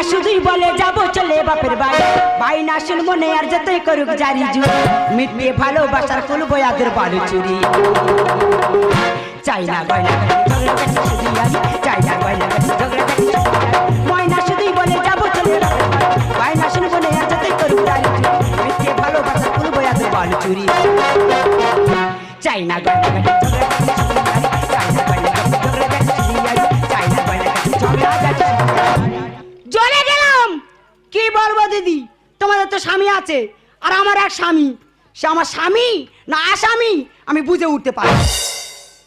শুধুই বলে যাবো চলে বাপের বাড়ি, ভাই না শুন মনে আর যতই করুক জারি জুড়ি, মিটবে ভালোবাসার খুলবো আদের বালু চুরি। চাই না গয়না চাই না গয়না ময়না শুধুই বলে যাবো চলে বাপের বাড়ি, ভাই না শুন মনে আর যতই করুক জারি জুড়ি, মিটবে ভালোবাসার খুলবো আদের বালু চুরি। চাই না গয়না চলে গেলাম। কি বলবো দিদি, তোমাদের তো স্বামী আছে আর আমার এক স্বামী, সে আমার স্বামী না আসামি আমি বুঝে উঠতে পারি।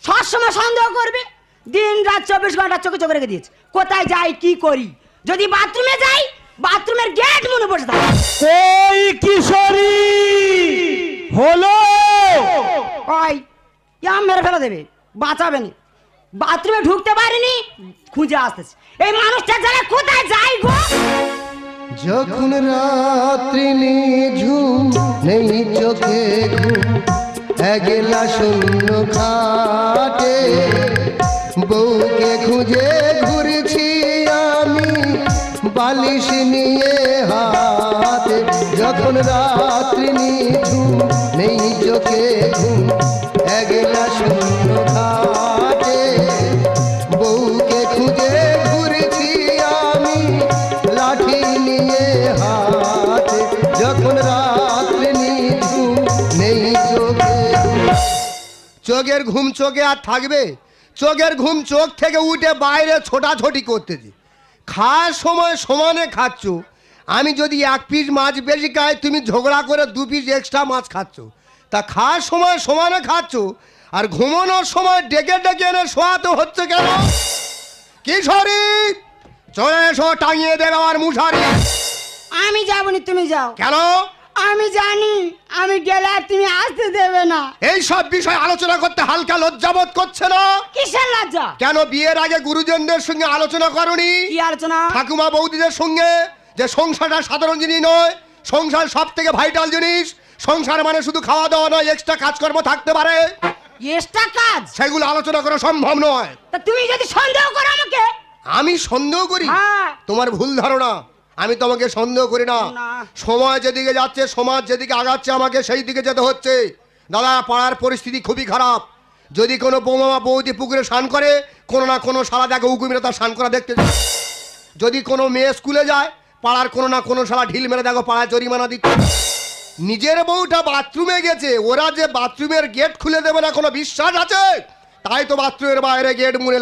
সবসময় সন্দেহ করবে, দিন রাত 24 ঘন্টা চোখে চোখে রেখে দিয়েছে। কোথায় যাই কি করি, যদি বাথরুমে যাই বাথরুমের গেট মনে বসে থাকে। ওই কিশোরী হলো ওই ইয়াম মেরে ফেলে দেবে, বাঁচাবে না। বাথরুমে ঢুকতে পারিনি, খুঁজে আসতেছে এই মানুষটা যারা কোথায় যাই গো। যখন রাত্রি নিঝুম নেই চোখে ঘুম, একলা শূন্য খাটে বউকে খুঁজে ঘুরছি আমি বালিশ নিয়ে হাতে। যখন রাত্রি নিঝুম নেই চোখে ঘুম, একলা শূন্য খাটে বউকে খুঁজে ঘুরছি আমি লাঠি নিয়ে হাতে। যখন রাত্রি নিঝুম নেই চোখে, চোখের ঘুম চোখে আর থাকবে? চোখের ঘুম চোখ থেকে উঠে বাইরে ছোটাছুটি করতেছি। খাওয়ার সময় সমানে খাচ্ছ, আমি যদি 1 পিস মাছ বেশি খাই তুমি ঝগড়া করে 2 পিস এক্সট্রা মাছ খাচ্ছ। তা খাওয়ার সময় সমানে খাচ্ছ আর ঘুমানোর সময় ডেকে ডেকে এনে শোয়াতে হচ্ছে কেন? কিশোরী চলে এসো, টাঙিয়ে দেবে আমার মশারি। আমি যাবনি, তুমি যাও। কেন? আমি জানি আমি গেলে আর তুমি আসতে দেবে না। এই সব বিষয় আলোচনা করতে হালকা লজ্জাবোধ করছে না? কিসের লজ্জা? কেন বিয়ের আগে গুরুজনদের সঙ্গে আলোচনা করনি? কি আলোচনা? ঠাকুমা বৌদিদের সঙ্গে যে সংসারটা সাধারণ জিনিস নয়, সংসার সব থেকে ভাইটাল জিনিস। সংসার মানে শুধু খাওয়া দাওয়া নয়, এক্সট্রা কাজকর্ম থাকতে পারে, এক্সট্রা কাজ। সেগুলো আলোচনা করা সম্ভব নয়। তা তুমি যদি সন্দেহ করো আমাকে। আমি সন্দেহ করি? হ্যাঁ। তোমার ভুল ধারণা, আমি তোমাকে সন্দেহ করি না। না। সময় যেদিকে যাচ্ছে, সমাজ যেদিকে আগাচ্ছে, আমাকে সেই দিকে যেতে হচ্ছে। দাদা, পাড়ার পরিস্থিতি খুবই খারাপ। যদি কোনো বৌমা বৌদি পুকুরে স্নান করে, কোনো না কোনো শালা দেখে উঁকু মেরে তার স্নান করা দেখতে যায়। যদি কোনো মেয়ে স্কুলে যায়, পাড়ার কোনো না কোনো শালা ঢিল মেরে দেখো পাড়ায় জরিমানা দিচ্ছে। নিজের বউটা বাথরুমে গেছে, ওরা যে বাথরুমের গেট খুলে দেবে না কোনো বিশ্বাস আছে? তাই তো বাথরুমের বাইরে গেট মুড়ে